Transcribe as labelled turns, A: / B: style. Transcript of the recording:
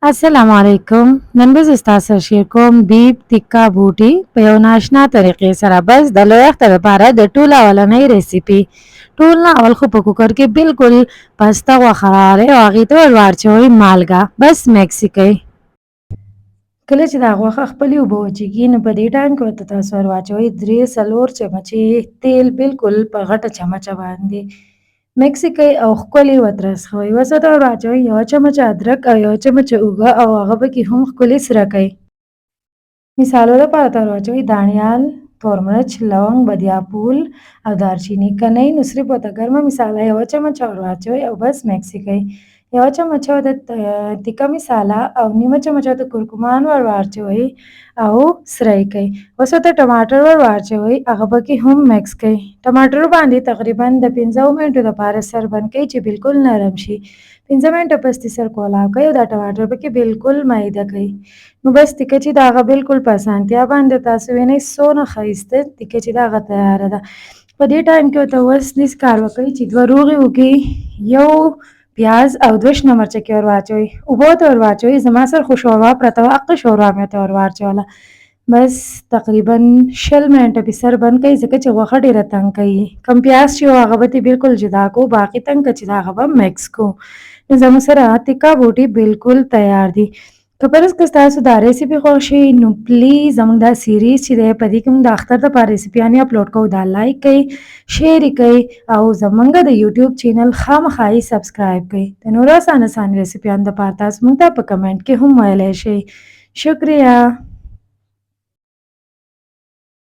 A: السلام علیکم. نن به زه ستاسو سره شیر کوم بیف تیکا بوټي په یو ناشنا طریقې سره. بس د لوی اختر لپاره د ټول اولنۍ ریسیپي. ټول نه اول خو په کوکر کې بالکل پسته غوښه راوړئ او هغې ته ور واچوئ مالګه. بس مکس یې کړئ. کله چې دا غوښه خپلې اوبه وچیږي نو په دې ټایم کې ورته تاسو ور واچوئ 3-4 چمچې تیل بالکل په غټه چمچه باندې. مکس یې کړئ او ښکلې وترسوئ. اوس ورته ور واچوئ 1 چمچه ادرک او 1 چمچه اوږه او هغه پکې هم ښکلې سره کړئ. مثالو لپاره ورته ور واچوئ دانیال، تور مرچ، لونګ، بدیا پھول او دارچیني. که نه وي نو صرف ورته ګرمه مساله 1 چمچه ور واچوئ او بس مکس یې کړئ. 1 چمچه د تیکه مساله او نیمه چمچه د کورکمان ور واچوئ او سره یې کړئ. اوس ورته ټماټر ور واچوئ هغه پکې هم مکس کړئ. ټماټر باندې تقریبا د 15 منټو لپاره سر بند کړئ چې بالکل نرم شي. 15 منټه پسې سر کولاو کړئ او دا ټماټر پکې بالکل میده کړئ. نو بس تیکه چې د هغه بالکل په اسانتیا باندې تاسو وینئ څونه ښایسته تیکه چې د هغه تیاره ده. په دې ټایم کې ورته اوس داسې کار وکړئ چې 2 روغې اوږې، 1 پیاز او 2 شنه مرچکې ور واچوئ. اوبه ورته ور واچوئ. زما سره خو شوروا پرته وه، هغه شوروا مې ورته ور واچوله. بس تقریبا 20 منټه پې سر بند کړئ ځکه چې غوښه ډېره تنګ کوي. کم پیاز چې و هغه به ترې بالکل جدا کړو، باقي تنګ که چې د هغه به مکس کړو. نو زموږ سره تیکه بوټي بالکل تیار دي. که فرض که ستاسو دا ریسیپي خوښ شي نو پلیز زموږ دا سیریز چې دی په دې کې موږ د اختر دپاره ریسیپیانې اپلوډ کوو دا لایک کړئ، شیر یې کړئ او زموږ د یوټیوب چینل خامخا یې سبسکرایب کړئ. د نورو اسان ریسیپیانو دپاره تاسو موږ ته په کمنټ کې هم ویلی شئ. شکریه.